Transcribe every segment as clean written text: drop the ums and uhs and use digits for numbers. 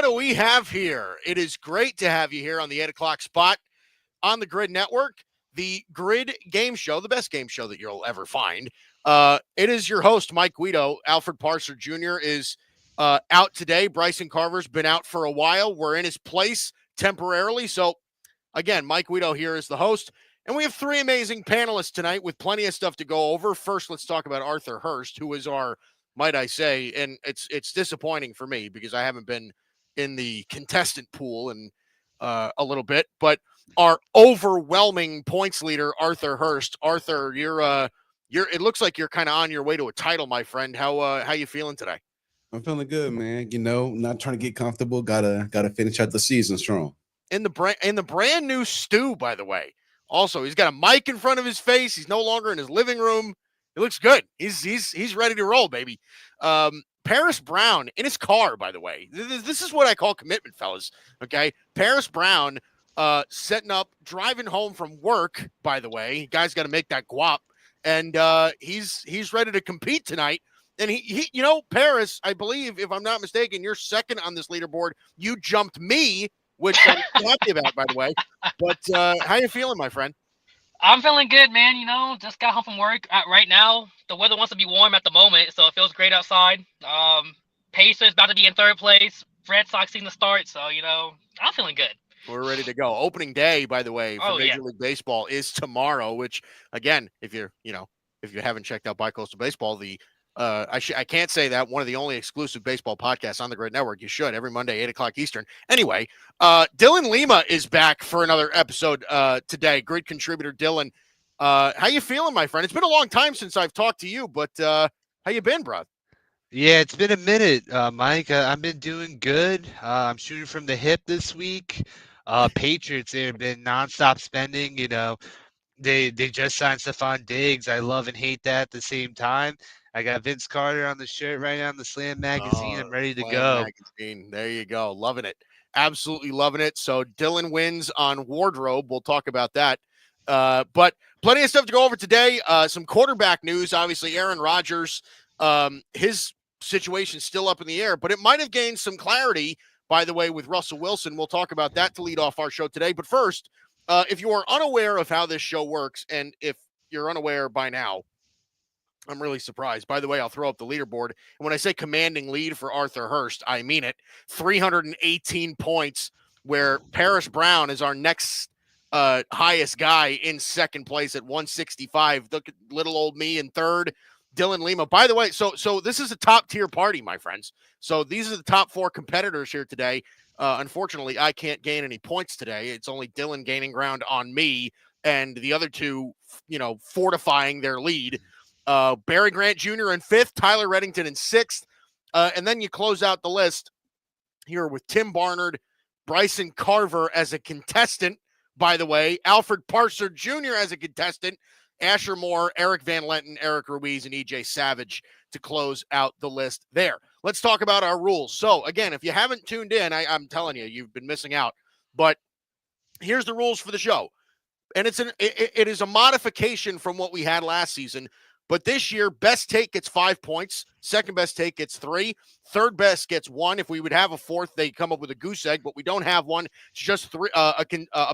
what do we have here? It is great to have you here on the 8 o'clock spot on the GRYD Network, the GRYD game show, the best game show that you'll ever find. It is your host, Mike Guido. Alfred Parser Jr. is out today. Bryson Carver's been out for a while. We're in his place temporarily. So, again, Mike Guido here is the host. And we have three amazing panelists tonight with plenty of stuff to go over. First, let's talk about Arthur Hurst, who is our, might I say, and it's disappointing for me because I haven't been in the contestant pool in a little bit, but our overwhelming points leader, Arthur Hurst. Arthur, you're it looks like you're kind of on your way to a title, my friend. How you feeling today? I'm feeling good, man. You know, not trying to get comfortable. Gotta finish out the season strong. In the brand new stew, by the way. Also, he's got a mic in front of his face. He's no longer in his living room. It looks good. He's ready to roll, baby. Paris Brown in his car, by the way. This is what I call commitment, fellas. Okay, Paris Brown setting up, driving home from work. By the way, guy's got to make that guap, and he's ready to compete tonight. And he, you know, Paris, I believe, if I'm not mistaken, you're second on this leaderboard. You jumped me, which I'm happy about, by the way. But how you feeling, my friend? I'm feeling good, man. You know, just got home from work. Right now, the weather wants to be warm at the moment, so it feels great outside. Pacers about to be in third place. Red Sox season to start, so, you know, I'm feeling good. We're ready to go. Opening day, by the way, for Major League Baseball is tomorrow, which, again, if you haven't checked out Bicoastal Baseball, I can't say that, one of the only exclusive baseball podcasts on the GRYD Network. You should, every Monday, 8 o'clock Eastern. Anyway, Dylan Lima is back for another episode today. GRYD contributor Dylan. How you feeling, my friend? It's been a long time since I've talked to you, but how you been, bro? Yeah, it's been a minute, Mike. I've been doing good. I'm shooting from the hip this week. Patriots, they've been nonstop spending. You know, they just signed Stephon Diggs. I love and hate that at the same time. I got Vince Carter on the shirt right now in the Slam magazine. I'm ready to go. Magazine. There you go. Loving it. Absolutely loving it. So Dylan wins on wardrobe. We'll talk about that. But plenty of stuff to go over today. Some quarterback news. Obviously, Aaron Rodgers, his situation still up in the air, but it might have gained some clarity, by the way, with Russell Wilson. We'll talk about that to lead off our show today. But first, if you are unaware of how this show works, and if you're unaware by now, I'm really surprised. By the way, I'll throw up the leaderboard. And when I say commanding lead for Arthur Hurst, I mean it. 318 points, where Paris Brown is our next highest guy in second place at 165. Look at little old me in third. Dylan Lima. By the way, so this is a top-tier party, my friends. So these are the top four competitors here today. Unfortunately, I can't gain any points today. It's only Dylan gaining ground on me and the other two, fortifying their lead. Barry Grant Jr. in fifth, Tyler Reddington in sixth. And then you close out the list here with Tim Barnard, Bryson Carver as a contestant, by the way, Alfred Parser Jr. as a contestant, Asher Moore, Eric Van Lenten, Eric Ruiz, and EJ Savage to close out the list there. Let's talk about our rules. So, again, if you haven't tuned in, I'm telling you, you've been missing out. But here's the rules for the show. And it is a modification from what we had last season. But this year, best take gets 5 points. Second best take gets 3. Third best gets 1. If we would have a fourth, they come up with a goose egg, but we don't have one. It's just three. A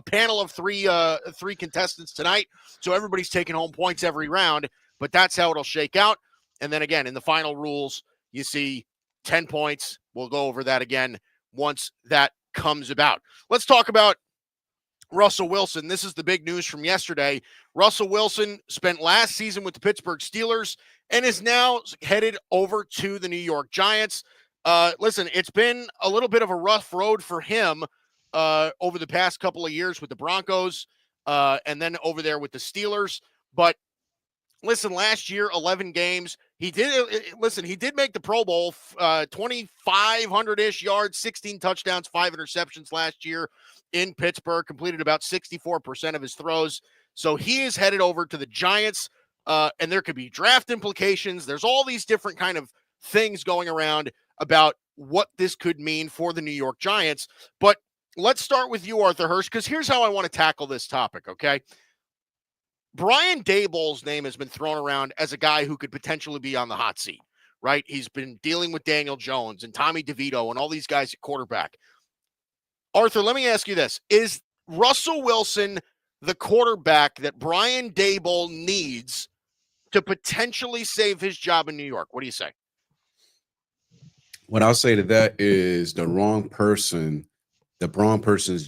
panel of three contestants tonight. So everybody's taking home points every round. But that's how it'll shake out. And then again, in the final rules, you see 10 points. We'll go over that again once that comes about. Let's talk about Russell Wilson. This is the big news from yesterday. Russell Wilson spent last season with the Pittsburgh Steelers and is now headed over to the New York Giants. Listen, it's been a little bit of a rough road for him over the past couple of years with the Broncos and then over there with the Steelers. But listen, last year, 11 games. He did make the Pro Bowl, 2,500-ish yards, 16 touchdowns, 5 interceptions last year in Pittsburgh, completed about 64% of his throws. So he is headed over to the Giants, and there could be draft implications. There's all these different kind of things going around about what this could mean for the New York Giants. But let's start with you, Arthur Hurst, because here's how I want to tackle this topic, okay? Brian Daboll's name has been thrown around as a guy who could potentially be on the hot seat right? He's been dealing with Daniel Jones and Tommy DeVito and all these guys at quarterback. Arthur, let me ask you this. Is Russell Wilson the quarterback that Brian Daboll needs to potentially save his job in New York? What do you say? What I'll say to that is the wrong person's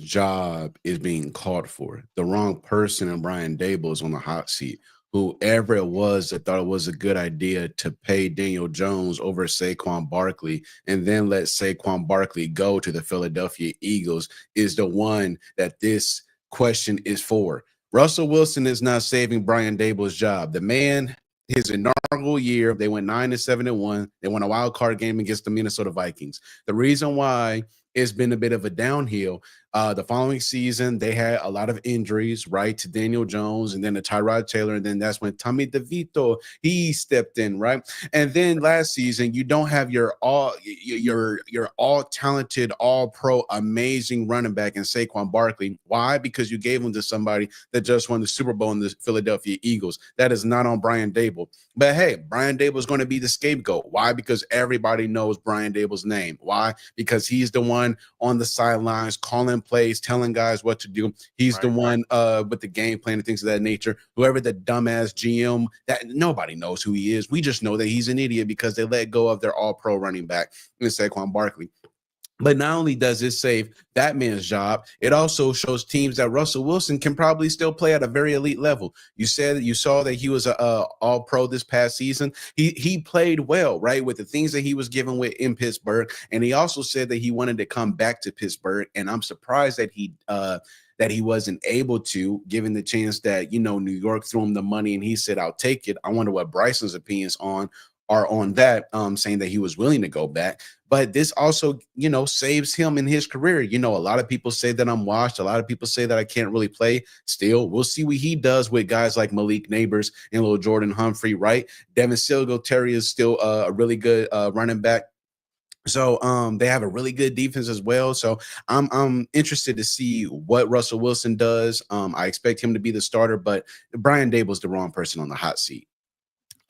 job is being called for. The wrong person and Brian Daboll is on the hot seat. Whoever it was that thought it was a good idea to pay Daniel Jones over Saquon Barkley and then let Saquon Barkley go to the Philadelphia Eagles is the one that this question is for. Russell Wilson is not saving Brian Daboll's job. The man, his inaugural year, they went 9-7-1. They won a wild card game against the Minnesota Vikings. The reason why it's been a bit of a downhill. The following season, they had a lot of injuries, right, to Daniel Jones and then to Tyrod Taylor. And then that's when Tommy DeVito, he stepped in, right? And then last season, you don't have your all talented, all pro, amazing running back in Saquon Barkley. Why? Because you gave him to somebody that just won the Super Bowl in the Philadelphia Eagles. That is not on Brian Daboll. But hey, Brian Daboll is going to be the scapegoat. Why? Because everybody knows Brian Daboll's name. Why? Because he's the one on the sidelines calling plays, telling guys what to do. He's the one with the game plan and things of that nature. Whoever the dumbass GM, that nobody knows who he is. We just know that he's an idiot because they let go of their all-pro running back in Saquon Barkley. But not only does it save that man's job, it also shows teams that Russell Wilson can probably still play at a very elite level. You saw that he was a all-pro this past season. He played well, right, with the things that he was given with in Pittsburgh. And he also said that he wanted to come back to Pittsburgh. And I'm surprised that he wasn't able to, given the chance that, New York threw him the money and he said, I'll take it. I wonder what Bryson's opinions are on that, saying that he was willing to go back. But this also, saves him in his career. A lot of people say that I'm washed. A lot of people say that I can't really play. Still, we'll see what he does with guys like Malik Neighbors and little Jordan Humphrey, right? Devin Singletary is still a really good running back. So they have a really good defense as well. So I'm interested to see what Russell Wilson does. I expect him to be the starter, but Brian Daboll's the wrong person on the hot seat.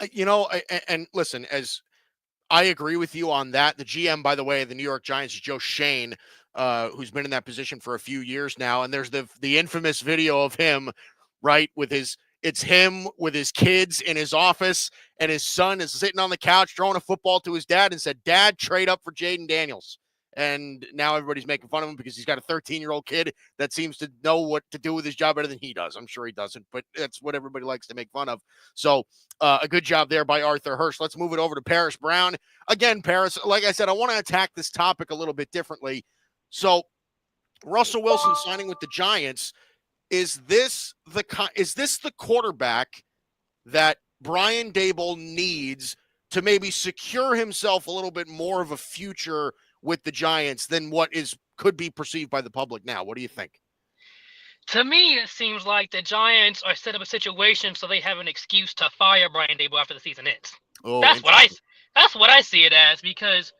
And listen, as I agree with you on that. The GM, by the way, of the New York Giants is Joe Shane, who's been in that position for a few years now. And there's the infamous video of him, right, it's him with his kids in his office, and his son is sitting on the couch throwing a football to his dad and said, "Dad, trade up for Jaden Daniels." And now everybody's making fun of him because he's got a 13-year-old kid that seems to know what to do with his job better than he does. I'm sure he doesn't, but that's what everybody likes to make fun of. So a good job there by Arthur Hurst. Let's move it over to Paris Brown. Again, Paris, like I said, I want to attack this topic a little bit differently. So Russell Wilson signing with the Giants, is this the quarterback that Brian Daboll needs to maybe secure himself a little bit more of a future with the Giants than what could be perceived by the public now? What do you think? To me, it seems like the Giants are set up a situation so they have an excuse to fire Brian Daboll after the season ends. Oh, that's what I see it as, because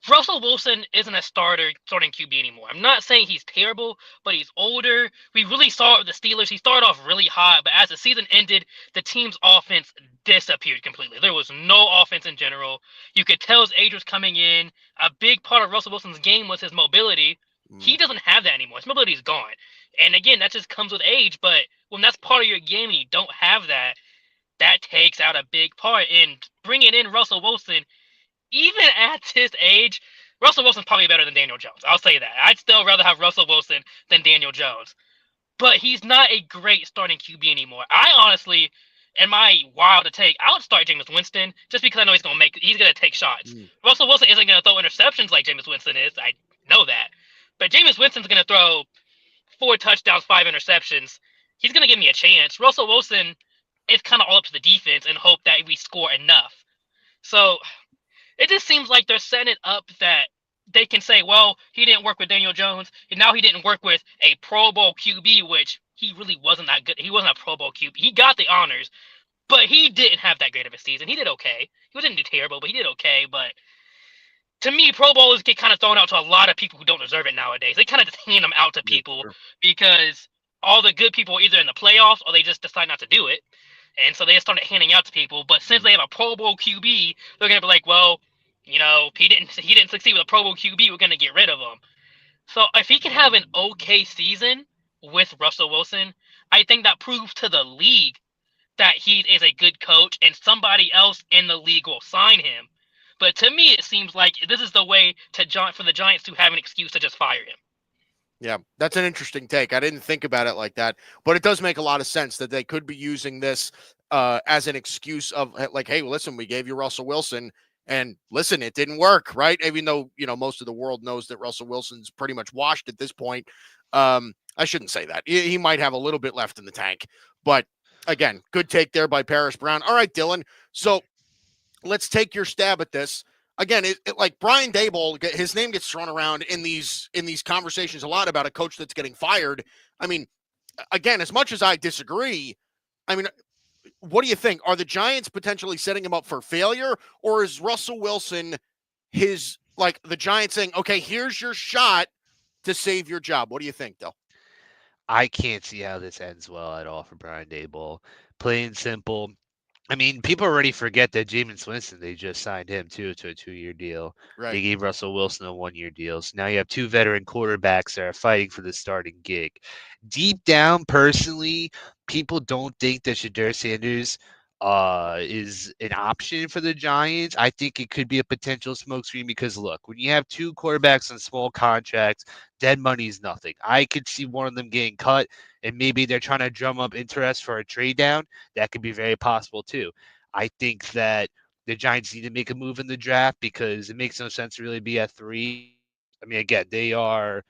Russell Wilson isn't a starting QB anymore. I'm not saying he's terrible, but he's older. We really saw it with the Steelers. He started off really hot, but as the season ended, the team's offense disappeared completely. There was no offense in general. You could tell his age was coming in. A big part of Russell Wilson's game was his mobility. He doesn't have that anymore. His mobility is gone. And again, that just comes with age, but when that's part of your game and you don't have that, that takes out a big part. And bringing in Russell Wilson, even at his age, Russell Wilson's probably better than Daniel Jones. I'll say that. I'd still rather have Russell Wilson than Daniel Jones. But he's not a great starting QB anymore. I honestly, in my wild to take, I would start Jameis Winston just because I know he's going to take shots. Russell Wilson isn't going to throw interceptions like Jameis Winston is. I know that. But Jameis Winston's going to throw 4 touchdowns, 5 interceptions. He's going to give me a chance. Russell Wilson, it's kind of all up to the defense and hope that we score enough. So it just seems like they're setting it up that they can say, well, he didn't work with Daniel Jones, and now he didn't work with a Pro Bowl QB, which he really wasn't that good. He wasn't a Pro Bowl QB. He got the honors, but he didn't have that great of a season. He did okay. He didn't do terrible, but he did okay. But to me, Pro Bowlers get kind of thrown out to a lot of people who don't deserve it nowadays. They kind of just hand them out to people because all the good people are either in the playoffs or they just decide not to do it. And so they started handing out to people. But since they have a Pro Bowl QB, they're gonna be like, well, he didn't succeed with a Pro Bowl QB. We're gonna get rid of him. So if he can have an okay season with Russell Wilson, I think that proves to the league that he is a good coach, and somebody else in the league will sign him. But to me, it seems like this is the way for the Giants to have an excuse to just fire him. Yeah, that's an interesting take. I didn't think about it like that, but it does make a lot of sense that they could be using this as an excuse of like, hey, listen, we gave you Russell Wilson, and listen, it didn't work, right? Even though most of the world knows that Russell Wilson's pretty much washed at this point. I shouldn't say that. He might have a little bit left in the tank, but again, good take there by Paris Brown. All right, Dylan. So let's take your stab at this. Again, like Brian Daboll, his name gets thrown around in these conversations a lot about a coach that's getting fired. I mean, again, as much as I disagree, I mean, what do you think? Are the Giants potentially setting him up for failure, or is Russell Wilson the Giants saying, okay, here's your shot to save your job? What do you think, Del? I can't see how this ends well at all for Brian Daboll. Plain simple. I mean, people already forget that Jameis Winston, they just signed him to a 2-year deal. Right. They gave Russell Wilson a 1-year deal. So now you have two veteran quarterbacks that are fighting for the starting gig. Deep down, personally, people don't think that Shedeur Sanders is an option for the Giants. I think it could be a potential smokescreen because, look, when you have two quarterbacks on small contracts, dead money is nothing. I could see one of them getting cut, and maybe they're trying to drum up interest for a trade down. That could be very possible too. I think that the Giants need to make a move in the draft because it makes no sense to really be at 3. I mean, again, they are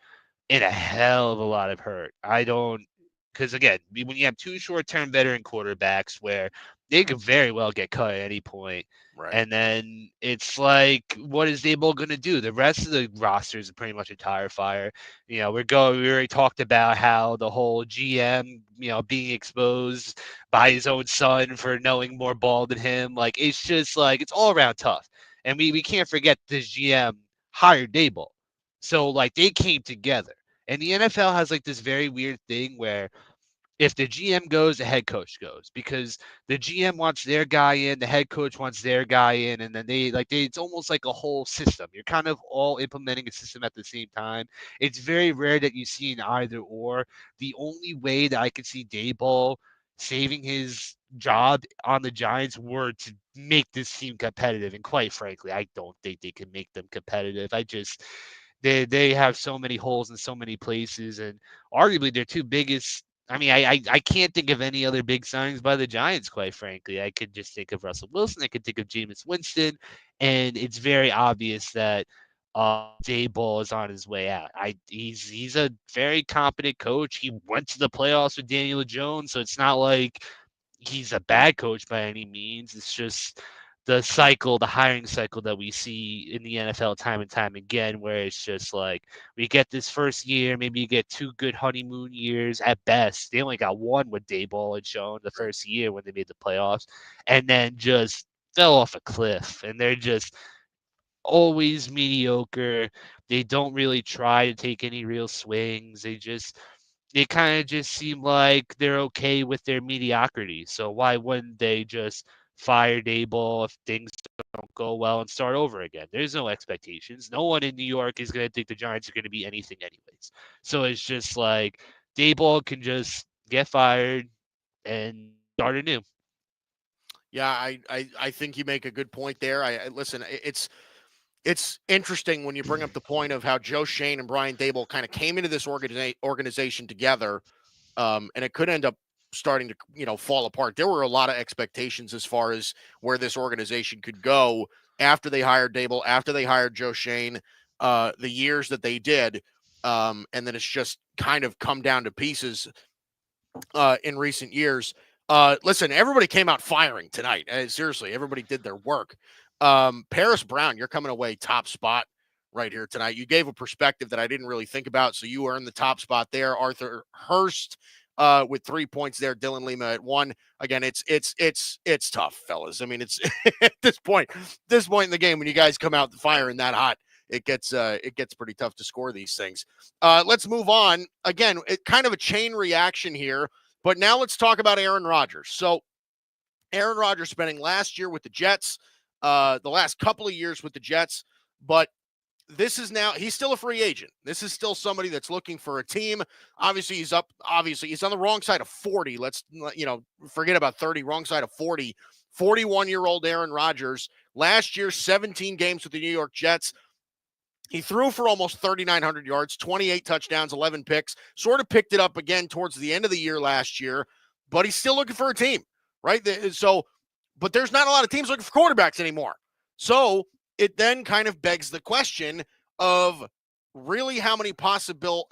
in a hell of a lot of hurt. Because again, when you have two short-term veteran quarterbacks where they could very well get cut at any point, Right. and then it's like, what is Daboll going to do? The rest of the roster is pretty much a tire fire. We already talked about how the whole GM, being exposed by his own son for knowing more ball than him. Like, it's just like, it's all around tough. And we can't forget this GM hired Daboll. So, like, they came together. And the NFL has, like, this very weird thing where if the GM goes, the head coach goes because the GM wants their guy in, the head coach wants their guy in, and then it's almost like a whole system. You're kind of all implementing a system at the same time. It's very rare that you see an either or. The only way that I could see Daboll saving his job on the Giants were to make this team competitive. And quite frankly, I don't think they can make them competitive. They have so many holes in so many places, and arguably their two biggest. I mean, I can't think of any other big signings by the Giants, quite frankly. I could just think of Russell Wilson. I could think of Jameis Winston, and it's very obvious that Daboll is on his way out. He's a very competent coach. He went to the playoffs with Daniel Jones, so it's not like he's a bad coach by any means. It's just the hiring cycle that we see in the NFL time and time again, where it's just like we get this first year, maybe you get 2 good honeymoon years at best. They only got one with Daboll and Schoen the first year when they made the playoffs, and then just fell off a cliff. And they're just always mediocre. They don't really try to take any real swings. They kind of just seem like they're okay with their mediocrity. So why wouldn't they just fire Daboll if things don't go well and start over again? There's no expectations. No one in New York is going to think the Giants are going to be anything anyways. So it's just like Daboll can just get fired and start anew. Yeah, I think you make a good point there. I listen. It's interesting when you bring up the point of how Joe Schoen and Brian Daboll kind of came into this organization together, and it could end up starting to fall apart. There were a lot of expectations as far as where this organization could go after they hired Daboll, after they hired Joe Schoen, the years that they did, and then it's just kind of come down to pieces in recent years. Listen, everybody came out firing tonight. Seriously, everybody did their work. Paris Brown, you're coming away top spot right here tonight. You gave a perspective that I didn't really think about, so you earned the top spot there. Arthur Hurst with 3 points there. Dylan Lima at 1. Again, it's tough, fellas. I mean, it's at this point in the game when you guys come out firing that hot, it gets pretty tough to score these things. Let's move on. Again, kind of a chain reaction here, but now let's talk about Aaron Rodgers. So Aaron Rodgers spending last year with the Jets, the last couple of years with the Jets, but this is now, he's still a free agent. This is still somebody that's looking for a team. Obviously, he's on the wrong side of 40. Let's, forget about 30, wrong side of 40. 41-year-old Aaron Rodgers. Last year, 17 games with the New York Jets. He threw for almost 3,900 yards, 28 touchdowns, 11 picks. Sort of picked it up again towards the end of the year last year, but he's still looking for a team, right? So, but there's not a lot of teams looking for quarterbacks anymore. So it then kind of begs the question of really how many possible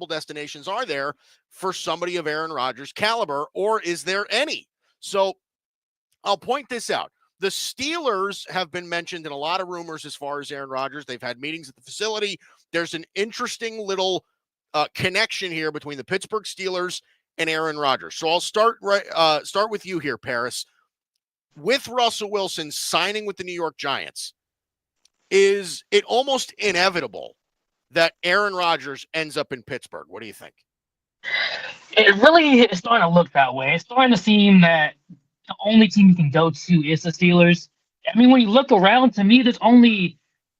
destinations are there for somebody of Aaron Rodgers' caliber, or is there any? So I'll point this out. The Steelers have been mentioned in a lot of rumors as far as Aaron Rodgers. They've had meetings at the facility. There's an interesting little connection here between the Pittsburgh Steelers and Aaron Rodgers. So I'll start with you here, Paris. With Russell Wilson signing with the New York Giants, is it almost inevitable that Aaron Rodgers ends up in Pittsburgh? What do you think? It really is starting to look that way. It's starting to seem that the only team you can go to is the Steelers. I mean, when you look around, to me, there's only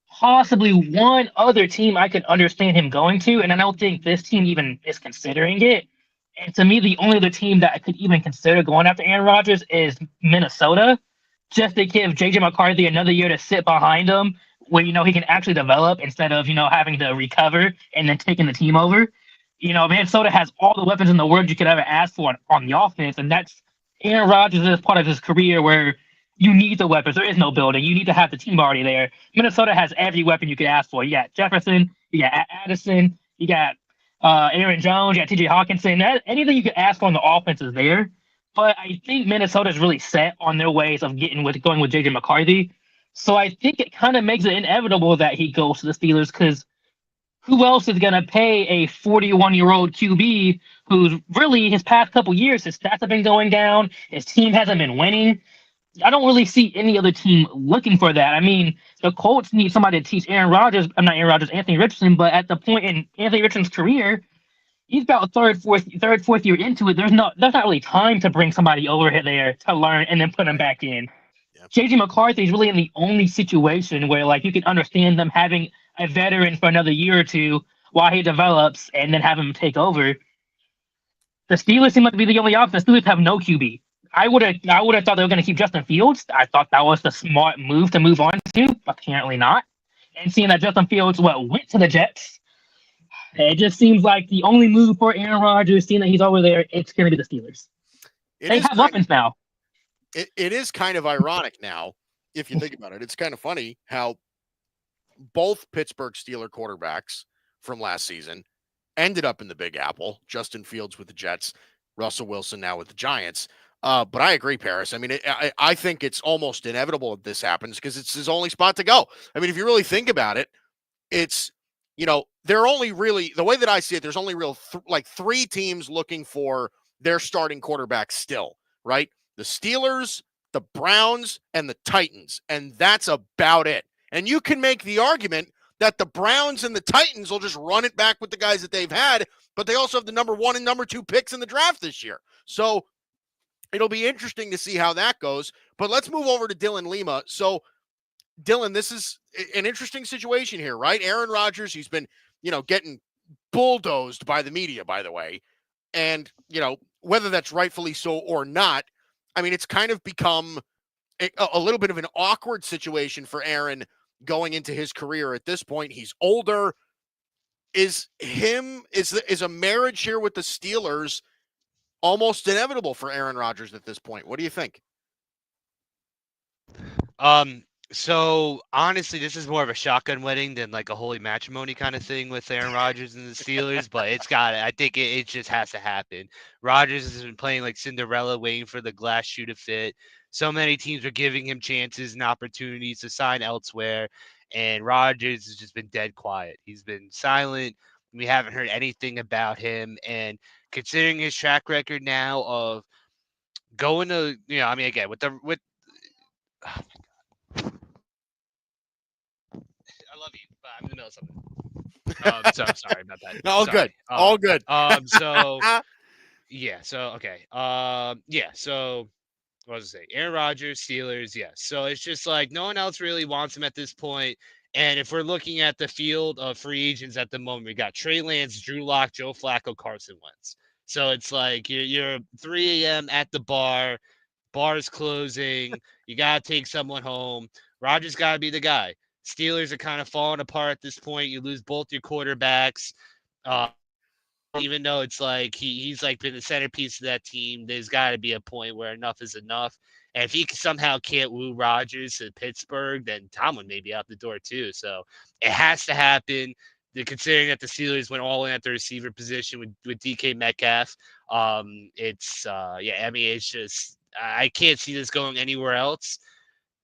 possibly one other team I could understand him going to, and I don't think this team even is considering it. And to me, the only other team that I could even consider going after Aaron Rodgers is Minnesota, just to give J.J. McCarthy another year to sit behind him where, he can actually develop instead of, having to recover and then taking the team over. Minnesota has all the weapons in the world you could ever ask for on the offense, and that's Aaron Rodgers is part of his career where you need the weapons. There is no building. You need to have the team already there. Minnesota has every weapon you could ask for. You got Jefferson, you got Addison, you got Aaron Jones, you got T.J. Hawkinson. Anything you could ask for on the offense is there. But I think Minnesota is really set on their ways of going with J.J. McCarthy. So I think it kind of makes it inevitable that he goes to the Steelers, because who else is going to pay a 41-year-old QB who's really, his past couple years, his stats have been going down, his team hasn't been winning? I don't really see any other team looking for that. I mean, the Colts need somebody to teach Anthony Richardson, but at the point in Anthony Richardson's career, he's about third, fourth year into it. There's not really time to bring somebody over there to learn and then put him back in. Yep. J.J. McCarthy is really in the only situation where, you can understand them having a veteran for another year or two while he develops and then have him take over. The Steelers seem like to be the only option. The Steelers have no QB. I would have thought they were going to keep Justin Fields. I thought that was the smart move to move on to. Apparently not. And seeing that Justin Fields went to the Jets, it just seems like the only move for Aaron Rodgers, seeing that he's over there, it's going to be the Steelers. They have weapons now. It is kind of ironic now, if you think about it. It's kind of funny how both Pittsburgh Steelers quarterbacks from last season ended up in the Big Apple. Justin Fields with the Jets, Russell Wilson now with the Giants. But I agree, Paris. I mean, I think it's almost inevitable that this happens because it's his only spot to go. I mean, if you really think about it, it's, they're only really, the way that I see it, there's only three teams looking for their starting quarterback still, right? The Steelers, the Browns, and the Titans. And that's about it. And you can make the argument that the Browns and the Titans will just run it back with the guys that they've had, but they also have the number 1 and number 2 picks in the draft this year. So it'll be interesting to see how that goes. But let's move over to Dylan Lima. So, Dylan, this is an interesting situation here, right? Aaron Rodgers, he's been, getting bulldozed by the media, by the way. And, whether that's rightfully so or not, I mean, it's kind of become a little bit of an awkward situation for Aaron going into his career at this point. He's older. Is a marriage here with the Steelers almost inevitable for Aaron Rodgers at this point? What do you think? So honestly, this is more of a shotgun wedding than like a holy matrimony kind of thing with Aaron Rodgers and the Steelers, but I think it just has to happen. Rodgers has been playing like Cinderella, waiting for the glass shoe to fit. So many teams are giving him chances and opportunities to sign elsewhere, and Rodgers has just been dead quiet. He's been silent. We haven't heard anything about him, and considering his track record now of going to, again, with oh, I love you, but I'm in the middle of something. So I'm sorry about that. All good. All good. So yeah. So okay. Yeah. So what was it? Aaron Rodgers, Steelers, yes. So it's just like no one else really wants him at this point. And if we're looking at the field of free agents at the moment, we got Trey Lance, Drew Lock, Joe Flacco, Carson Wentz. So it's like you're 3 a.m. at the bar, bar's closing, you gotta take someone home. Rodgers gotta be the guy. Steelers are kind of falling apart at this point. You lose both your quarterbacks. Uh, even though it's like he's like been the centerpiece of that team, there's got to be a point where enough is enough. And if he somehow can't woo Rodgers to Pittsburgh, then Tomlin may be out the door too. So it has to happen. Considering that the Steelers went all in at the receiver position with DK Metcalf, it's yeah. I mean, it's just I can't see this going anywhere else.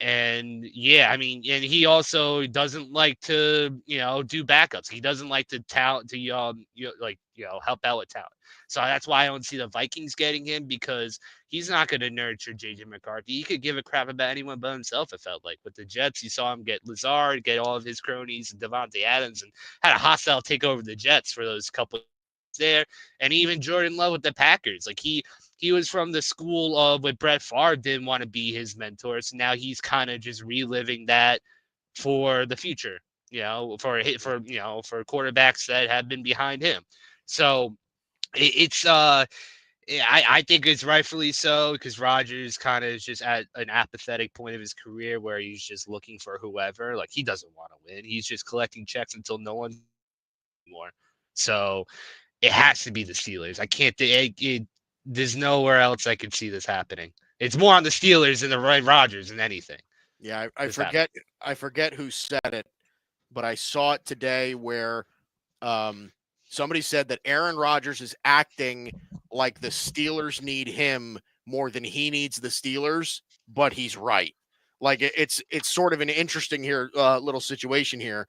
And yeah, I mean, and he also doesn't like to, do backups. He doesn't like to help out with talent. So that's why I don't see the Vikings getting him, because he's not going to nurture JJ McCarthy. He could give a crap about anyone but himself. It felt like with the Jets, you saw him get Lazard, get all of his cronies, and Devontae Adams, and had a hostile take over the Jets for those couple there. And even Jordan Love with the Packers, like he was from the school of what Brett Favre didn't want to be his mentor. So now he's kind of just reliving that for the future, for quarterbacks that have been behind him. So I think it's rightfully so, because Rodgers kind of is just at an apathetic point of his career where he's just looking for whoever. Like, he doesn't want to win. He's just collecting checks until no one anymore. So it has to be the Steelers. I can't think there's nowhere else I could see this happening. It's more on the Steelers than the Rodgers than anything. Yeah, I forget who said it, but I saw it today where somebody said that Aaron Rodgers is acting like the Steelers need him more than he needs the Steelers, but he's right. Like it's sort of an interesting little situation here.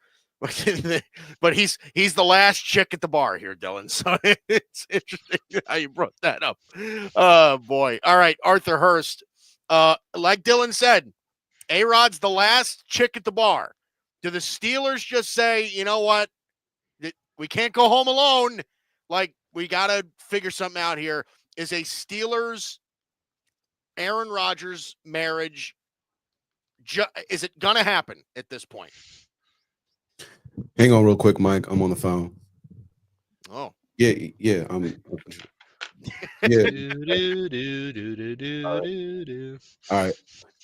But he's the last chick at the bar here, Dylan. So it's interesting how you brought that up. Oh boy. All right, Arthur Hurst. Like Dylan said, A-Rod's the last chick at the bar. Do the Steelers just say, you know what? We can't go home alone. Like, we got to figure something out here. Is a Steelers Aaron Rodgers marriage, is it going to happen at this point? Hang on real quick, Mike. I'm on the phone. Oh. Yeah. Yeah. All right.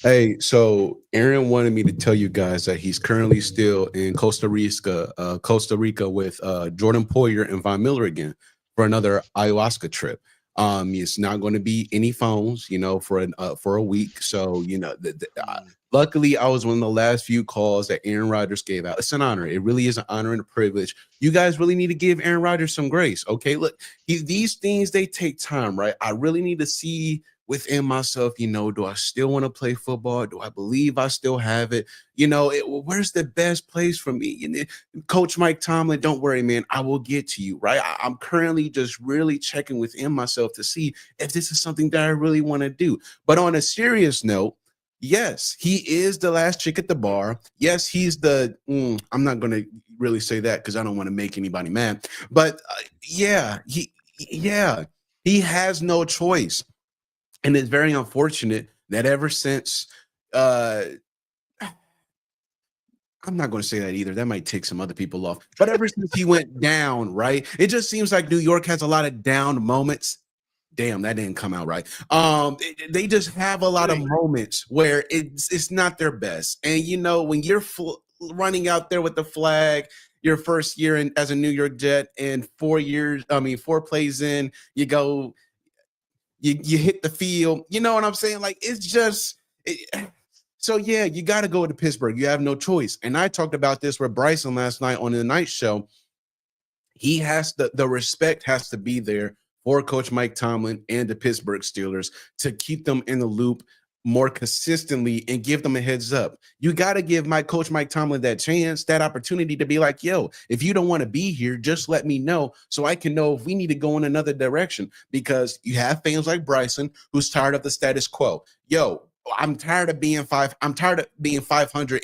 Hey, so Aaron wanted me to tell you guys that he's currently still in Costa Rica with Jordan Poyer and Von Miller again for another ayahuasca trip. It's not going to be any phones, for a week. So, luckily, I was one of the last few calls that Aaron Rodgers gave out. It's an honor. It really is an honor and a privilege. You guys really need to give Aaron Rodgers some grace. Okay, look, these things, they take time, right? I really need to see within myself, do I still want to play football? Do I believe I still have it? Where's the best place for me? Coach Mike Tomlin, don't worry, man. I will get to you, right? I'm currently just really checking within myself to see if this is something that I really want to do. But on a serious note, yes, he is the last chick at the bar. Yes, he's I'm not going to really say that because I don't want to make anybody mad. But he has no choice. And it's very unfortunate that ever since, I'm not going to say that either. That might take some other people off. But ever since he went down, right? It just seems like New York has a lot of down moments. Damn, that didn't come out right. They just have a lot of moments where it's not their best. And, when you're running out there with the flag, your first year as a New York Jet, and 4 plays in, you go – You hit the field, you know what I'm saying? Like, it's just so yeah, you got to go to Pittsburgh. You have no choice. And I talked about this with Bryson last night on the night show. He has the respect has to be there for Coach Mike Tomlin and the Pittsburgh Steelers to keep them in the loop more consistently and give them a heads up. You got to give Coach Mike Tomlin that chance, that opportunity to be like, yo, if you don't want to be here, just let me know so I can know if we need to go in another direction, because you have fans like Bryson who's tired of the status quo. Yo, I'm tired of being 500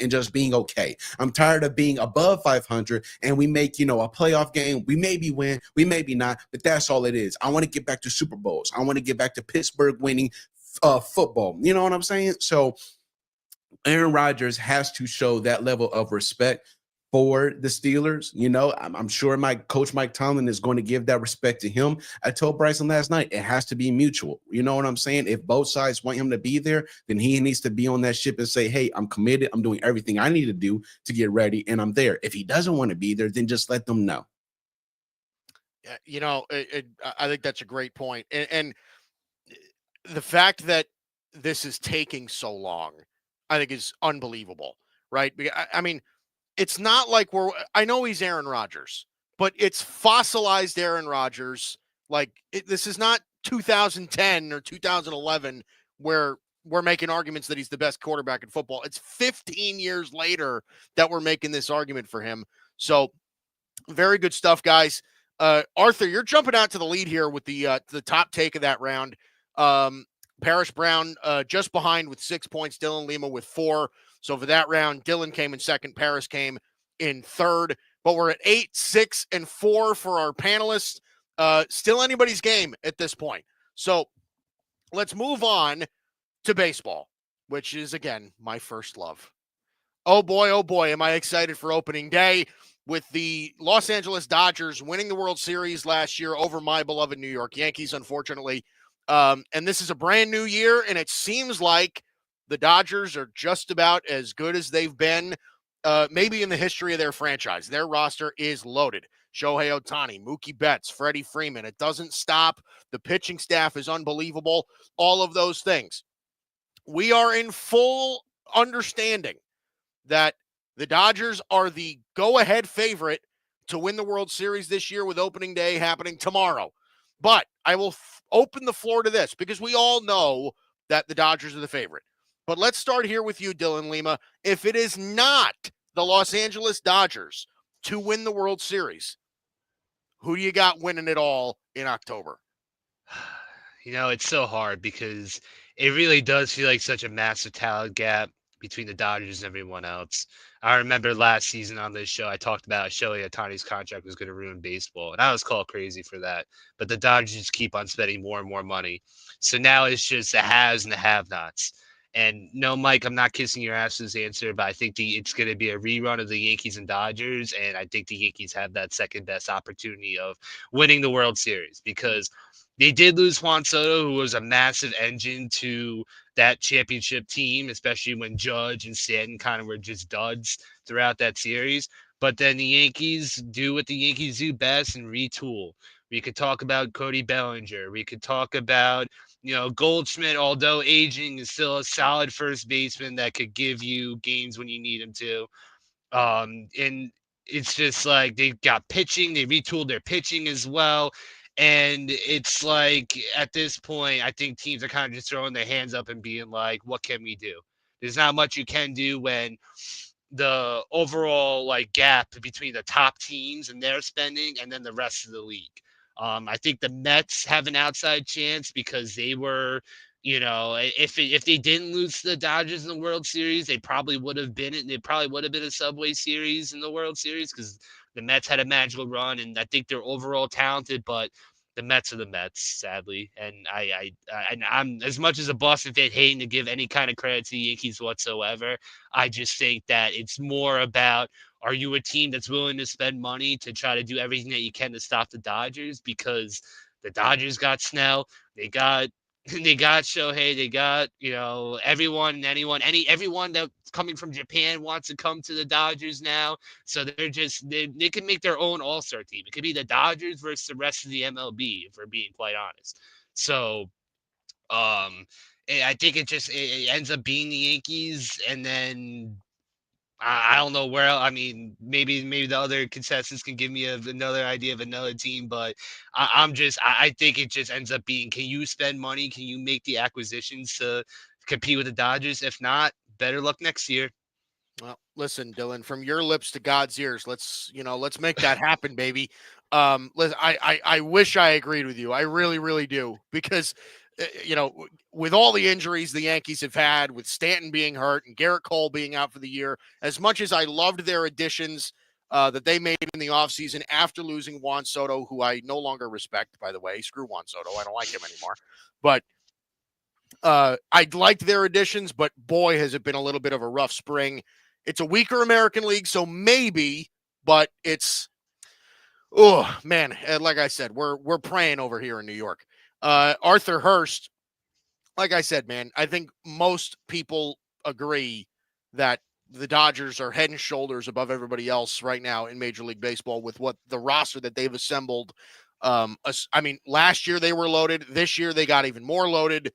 and just being okay. I'm tired of being above 500 and we make, a playoff game. We maybe win, we maybe not, but that's all it is. I want to get back to Super Bowls. I want to get back to Pittsburgh winning football. You know what I'm saying? So Aaron Rodgers has to show that level of respect for the Steelers. You know, I'm sure coach Mike Tomlin is going to give that respect to him. I told Bryson last night, it has to be mutual. You know what I'm saying? If both sides want him to be there, then he needs to be on that ship and say, hey, I'm committed. I'm doing everything I need to do to get ready, and I'm there. If he doesn't want to be there, then just let them know. Yeah, you know, I think that's a great point. And the fact that this is taking so long, I think is unbelievable, right? I mean, it's not like I know he's Aaron Rodgers, but it's fossilized Aaron Rodgers. Like this is not 2010 or 2011 where we're making arguments that he's the best quarterback in football. It's 15 years later that we're making this argument for him. So very good stuff, guys. Arthur, you're jumping out to the lead here with the top take of that round. Parrish Brown just behind with 6 points. Dylan Lima with 4. So for that round, Dylan came in second. Paris came in third. But we're at 8, 6, and 4 for our panelists. Still anybody's game at this point. So let's move on to baseball, which is, again, my first love. Oh, boy, am I excited for opening day with the Los Angeles Dodgers winning the World Series last year over my beloved New York Yankees, unfortunately. And this is a brand new year, and it seems like the Dodgers are just about as good as they've been maybe in the history of their franchise. Their roster is loaded. Shohei Ohtani, Mookie Betts, Freddie Freeman. It doesn't stop. The pitching staff is unbelievable. All of those things. We are in full understanding that the Dodgers are the go-ahead favorite to win the World Series this year with opening day happening tomorrow. But I will open the floor to this because we all know that the Dodgers are the favorite. But let's start here with you, Dylan Lima. If it is not the Los Angeles Dodgers to win the World Series, who do you got winning it all in October? You know, it's so hard because it really does feel like such a massive talent gap between the Dodgers and everyone else. I remember last season on this show, I talked about Shohei Ohtani's contract was going to ruin baseball, and I was called crazy for that. But the Dodgers just keep on spending more and more money. So now it's just the haves and the have-nots. And no, Mike, I'm not kissing your ass with this answer, but I think it's going to be a rerun of the Yankees and Dodgers, and I think the Yankees have that second best opportunity of winning the World Series because they did lose Juan Soto, who was a massive engine to that championship team, especially when Judge and Stanton kind of were just duds throughout that series. But then the Yankees do what the Yankees do best and retool. We could talk about Cody Bellinger. We could talk about, Goldschmidt, although aging, is still a solid first baseman that could give you games when you need him to. And it's just like they got pitching. They retooled their pitching as well. And it's like at this point, I think teams are kind of just throwing their hands up and being like, what can we do? There's not much you can do when the overall gap between the top teams and their spending and then the rest of the league. I think the Mets have an outside chance because they were, if they didn't lose to the Dodgers in the World Series, they probably would have been it. They probably would have been a Subway Series in the World Series because the Mets had a magical run, and I think they're overall talented, but the Mets are the Mets, sadly. And I'm as much as a Boston fan hating to give any kind of credit to the Yankees whatsoever. I just think that it's more about, are you a team that's willing to spend money to try to do everything that you can to stop the Dodgers? Because the Dodgers got Snell, they got Shohei, they got, everyone that's coming from Japan wants to come to the Dodgers now. So they're just, they can make their own all-star team. It could be the Dodgers versus the rest of the MLB, if we're being quite honest. So, I think it ends up being the Yankees, and then I don't know where else. I mean, maybe the other contestants can give me another idea of another team, but I think it just ends up being, can you spend money? Can you make the acquisitions to compete with the Dodgers? If not, better luck next year. Well, listen, Dylan, from your lips to God's ears, let's make that happen, baby. Listen, I wish I agreed with you. I really, really do, because with all the injuries the Yankees have had, with Stanton being hurt and Garrett Cole being out for the year, as much as I loved their additions that they made in the offseason after losing Juan Soto, who I no longer respect, by the way. Screw Juan Soto. I don't like him anymore. But I liked their additions, but boy, has it been a little bit of a rough spring. It's a weaker American League, so maybe, but it's, oh man, like I said, we're praying over here in New York. Arthur Hurst, like I said, man, I think most people agree that the Dodgers are head and shoulders above everybody else right now in Major League Baseball with what the roster that they've assembled. I mean, last year they were loaded. This year they got even more loaded.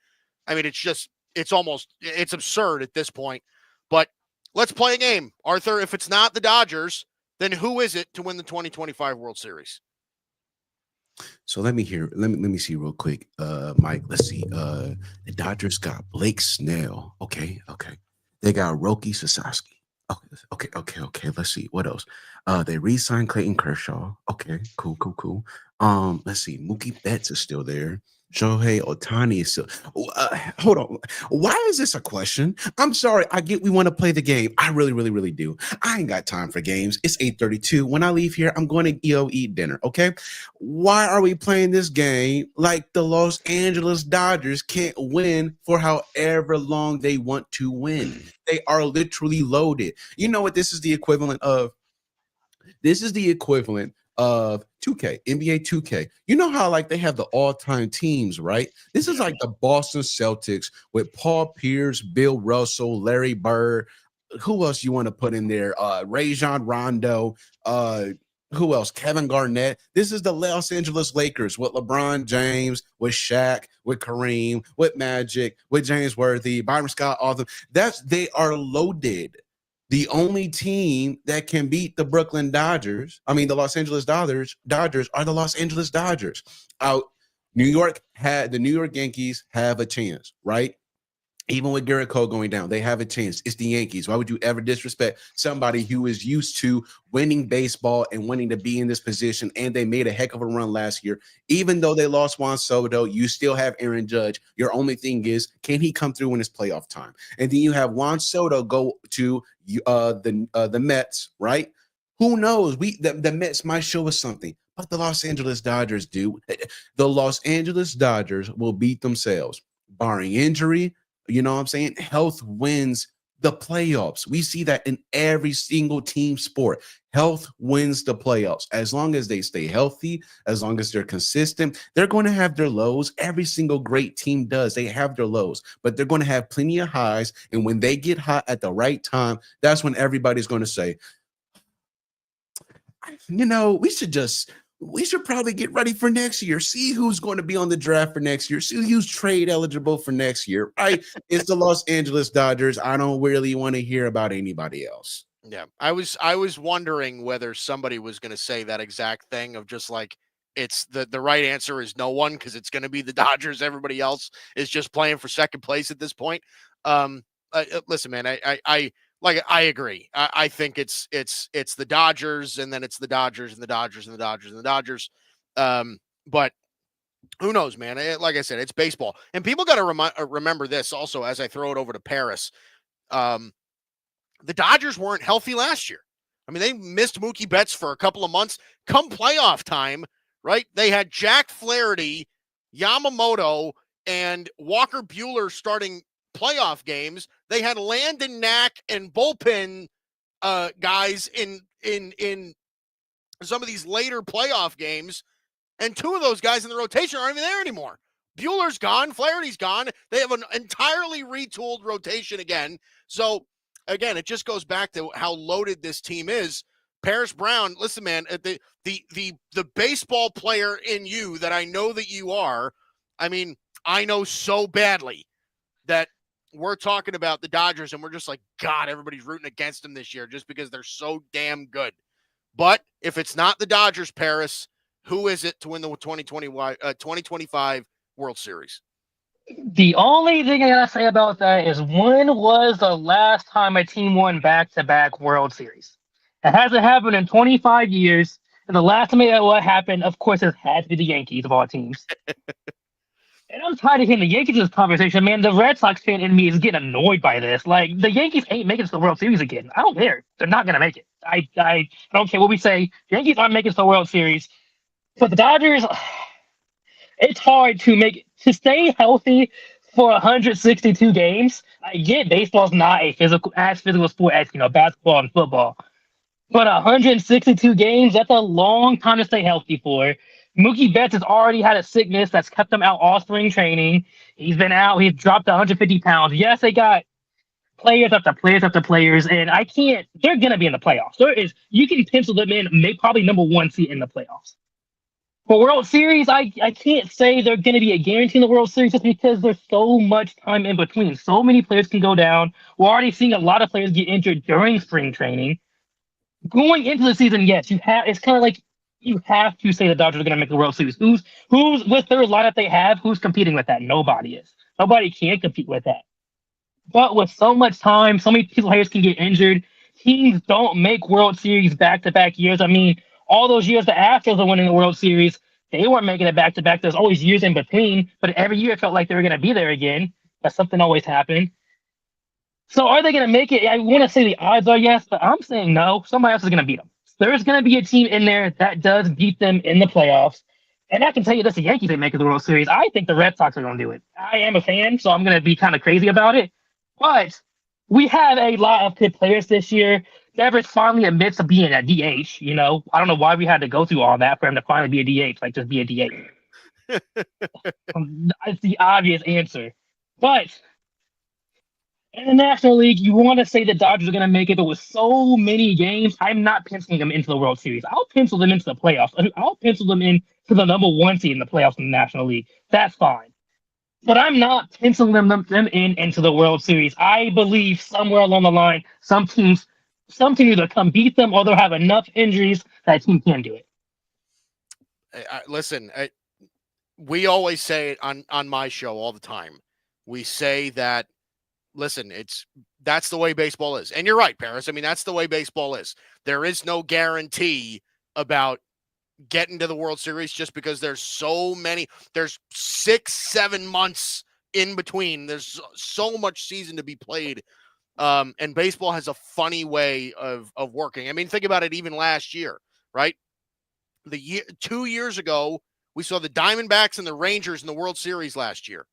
I mean, it's absurd at this point. But let's play a game. Arthur, if it's not the Dodgers, then who is it to win the 2025 World Series? So let me see real quick. Mike, let's see. The Dodgers got Blake Snell. Okay. They got Roki Sasaki. Okay. Let's see. What else? They re-signed Clayton Kershaw. Okay, cool. Let's see. Mookie Betts is still there. Shohei Ohtani is still. Hold on. Why is this a question? I'm sorry. I get we want to play the game. I really do. I ain't got time for games. It's 8:32. When I leave here, I'm going to eat dinner. Okay. Why are we playing this game like the Los Angeles Dodgers can't win for however long they want to win? They are literally loaded. You know what this is the equivalent of? This is the equivalent of 2K, NBA 2K. You know how like they have the all-time teams, right? This is like the Boston Celtics with Paul Pierce, Bill Russell, Larry Bird. Who else you want to put in there? Rajon Rondo. Who else? Kevin Garnett. This is the Los Angeles Lakers with LeBron James, with Shaq, with Kareem, with Magic, with James Worthy, Byron Scott, all of them. They are loaded. The only team that can beat the Brooklyn Dodgers, the Los Angeles Dodgers are the Los Angeles Dodgers. The New York Yankees have a chance, right? Even with Garrett Cole going down, they have a chance. It's the Yankees. Why would you ever disrespect somebody who is used to winning baseball and wanting to be in this position? And they made a heck of a run last year. Even though they lost Juan Soto, you still have Aaron Judge. Your only thing is, can he come through when it's playoff time? And then you have Juan Soto go to the Mets, right? Who knows? The Mets might show us something. But the Los Angeles Dodgers do. The Los Angeles Dodgers will beat themselves, barring injury. You know what I'm saying? Health wins the playoffs. We see that in every single team sport. Health wins the playoffs. As long as they stay healthy, as long as they're consistent, they're going to have their lows. Every single great team does. They have their lows, but they're going to have plenty of highs. And when they get hot at the right time, that's when everybody's going to say, we should probably get ready for next year. See who's going to be on the draft for next year. See who's trade eligible for next year. Right? It's the Los Angeles Dodgers. I don't really want to hear about anybody else. Yeah, I was wondering whether somebody was going to say that exact thing of just like it's the right answer is no one because it's going to be the Dodgers. Everybody else is just playing for second place at this point. Listen, man, I agree. I think it's the Dodgers, and then it's the Dodgers and the Dodgers and the Dodgers and the Dodgers. But who knows, man? Like I said, it's baseball, and people got to remember this also. As I throw it over to Paris, the Dodgers weren't healthy last year. I mean, they missed Mookie Betts for a couple of months. Come playoff time, right? They had Jack Flaherty, Yamamoto, and Walker Buehler starting playoff games. They had Landon Knack and bullpen guys in some of these later playoff games, and two of those guys in the rotation aren't even there anymore. Bueller's gone, Flaherty's gone. They have an entirely retooled rotation again. So again, it just goes back to how loaded this team is. Paris Brown, listen, man, the baseball player in you that I know that you are. I mean, I know so badly that we're talking about the Dodgers and we're just like, God, everybody's rooting against them this year just because they're so damn good. But if it's not the Dodgers, Paris, who is it to win the 2025 World Series? The only thing I gotta say about that is when was the last time a team won back-to-back World Series? It hasn't happened in 25 years. And the last time that happened, of course, it had to be the Yankees of all teams. And I'm tired of hearing the Yankees in this conversation, man. The Red Sox fan in me is getting annoyed by this. Like, the Yankees ain't making it to the World Series again. I don't care. They're not going to make it. I don't care what we say. The Yankees aren't making it to the World Series. But the Dodgers, it's hard to stay healthy For 162 games, I get baseball's not a physical sport as basketball and football. But 162 games, that's a long time to stay healthy for. Mookie Betts has already had a sickness that's kept him out all spring training. He's been out. He's dropped 150 pounds. Yes, they got players after players after players, and I can't. They're gonna be in the playoffs. You can pencil them in, make probably number one seed in the playoffs. For World Series, I can't say they're gonna be a guarantee in the World Series just because there's so much time in between. So many players can go down. We're already seeing a lot of players get injured during spring training. Going into the season, yes, you have. It's kind of like you have to say the Dodgers are going to make the World Series. Who's with their lineup they have? Who's competing with that? Nobody is. Nobody can compete with that. But with so much time, so many players can get injured. Teams don't make World Series back-to-back years. I mean, all those years the Astros are winning the World Series, they weren't making it back-to-back. There's always years in between, but every year it felt like they were going to be there again. But something always happened. So are they going to make it? I want to say the odds are yes, but I'm saying no. Somebody else is going to beat them. There's going to be a team in there that does beat them in the playoffs. And I can tell you this, the Yankees ain't making the World Series. I think the Red Sox are going to do it. I am a fan, so I'm going to be kind of crazy about it. But we have a lot of good players this year. Devers finally admits to being a DH. I don't know why we had to go through all that for him to finally be a DH. Like, just be a DH. It's the obvious answer. But in the National League, you want to say the Dodgers are going to make it, but with so many games, I'm not penciling them into the World Series. I'll pencil them into the playoffs. I'll pencil them into the number one seed in the playoffs in the National League. That's fine. But I'm not penciling them into the World Series. I believe somewhere along the line, some teams either come beat them or they'll have enough injuries that a team can do it. Listen, we always say it on my show all the time. We say that, listen, that's the way baseball is. And you're right, Paris. I mean, that's the way baseball is. There is no guarantee about getting to the World Series just because there's 6-7 months in between. There's so much season to be played. And baseball has a funny way of working. I mean, think about it even last year, right? 2 years ago, we saw the Diamondbacks and the Rangers in the World Series last year,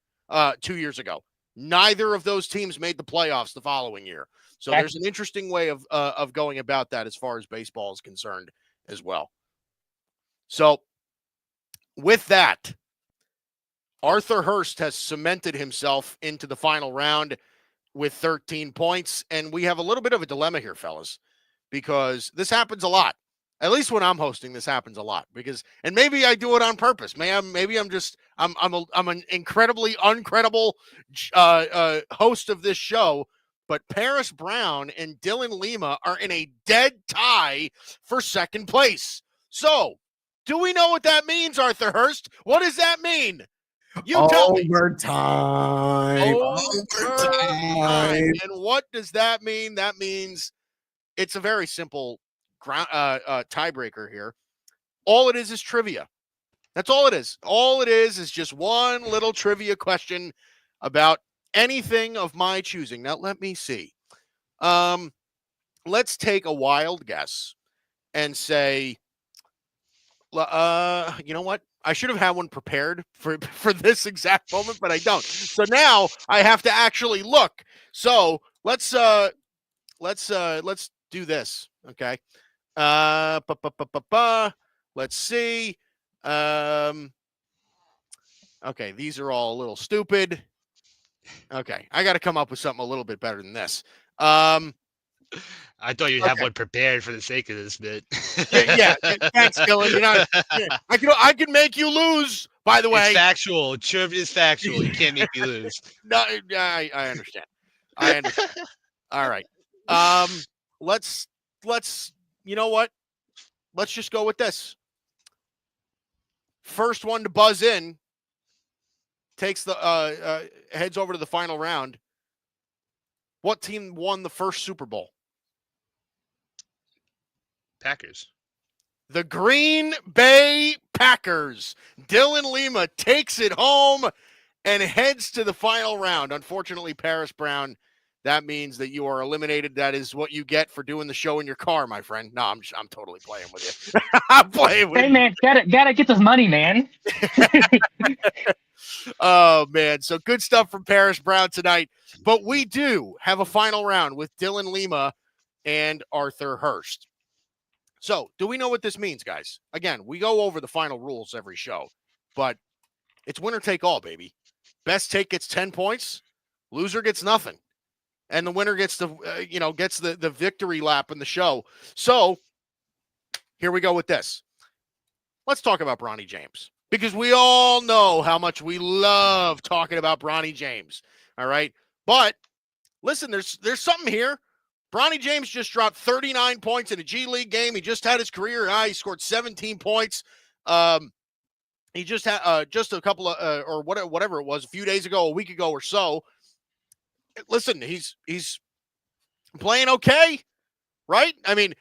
2 years ago. Neither of those teams made the playoffs the following year. So there's an interesting way of going about that as far as baseball is concerned as well. So with that, Arthur Hurst has cemented himself into the final round with 13 points. And we have a little bit of a dilemma here, fellas, because this happens a lot. At least when I'm hosting, this happens a lot and maybe I do it on purpose. Maybe I'm an incredibly uncredible host of this show, but Paris Brown and Dylan Lima are in a dead tie for second place. So do we know what that means, Arthur Hurst? What does that mean? You tell me. Overtime. And what does that mean? That means it's a very simple tiebreaker here. All it is trivia. That's all it is. All it is just one little trivia question about anything of my choosing. Now, let me see. Let's take a wild guess and say, you know what? I should have had one prepared for this exact moment, but I don't. So now I have to actually look. So let's do this. Okay. Let's see. Okay, these are all a little stupid. Okay, I got to come up with something a little bit better than this. I thought you'd have one prepared for the sake of this bit. yeah, thanks, Dylan. I can make you lose. By the way, it's factual. Trivia is factual. You can't make me lose. No, I understand. All right. Let's. You know what? Let's just go with this. First one to buzz in takes the heads over to the final round. What team won the first Super Bowl? Packers. The Green Bay Packers. Dylan Lima takes it home and heads to the final round. Unfortunately, Paris Brown, that means that you are eliminated. That is what you get for doing the show in your car, my friend. No, I'm totally playing with you. I'm playing with you. Hey, man, gotta get this money, man. Oh, man. So good stuff from Paris Brown tonight. But we do have a final round with Dylan Lima and Arthur Hurst. So do we know what this means, guys? Again, we go over the final rules every show, but it's winner take all, baby. Best take gets 10 points. Loser gets nothing. And the winner gets the victory lap in the show. So here we go with this. Let's talk about Bronny James, because we all know how much we love talking about Bronny James. All right. But listen, there's something here. Bronny James just dropped 39 points in a G League game. He just had his career high. He scored 17 points. He just had just a couple of or whatever it was, a few days ago, a week ago or so. Listen, he's playing okay, right? I mean,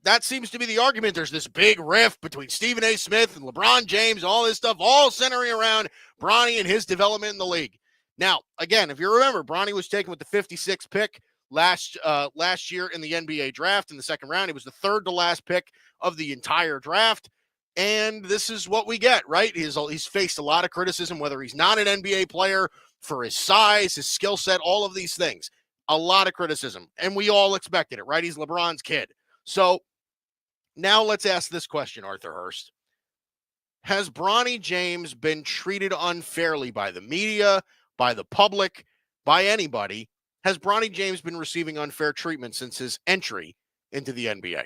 that seems to be the argument. There's this big rift between Stephen A. Smith and LeBron James, all this stuff, all centering around Bronny and his development in the league. Now, again, if you remember, Bronny was taken with the 56th pick last year in the NBA draft in the second round. He was the third to last pick of the entire draft. And this is what we get, right? He's faced a lot of criticism, whether he's not an NBA player, for his size, his skill set, all of these things. A lot of criticism. And we all expected it, right? He's LeBron's kid. So now let's ask this question, Arthur Hurst. Has Bronny James been treated unfairly by the media, by the public, by anybody? Has Bronny James been receiving unfair treatment since his entry into the NBA?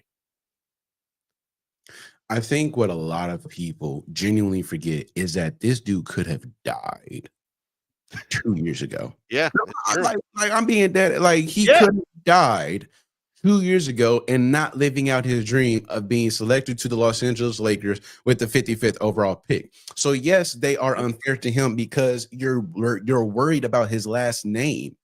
I think what a lot of people genuinely forget is that this dude could have died 2 years ago. Yeah. Like I'm being dead. Like he could have died 2 years ago and not living out his dream of being selected to the Los Angeles Lakers with the 55th overall pick. So yes, they are unfair to him because you're worried about his last name.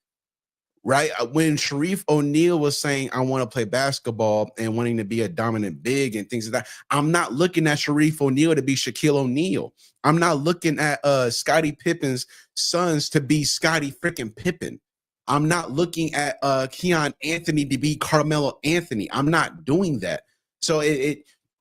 Right? When Sharif O'Neal was saying, I want to play basketball and wanting to be a dominant big and things like that, I'm not looking at Sharif O'Neal to be Shaquille O'Neal. I'm not looking at Scottie Pippen's sons to be Scottie freaking Pippen. I'm not looking at Keon Anthony to be Carmelo Anthony. I'm not doing that. So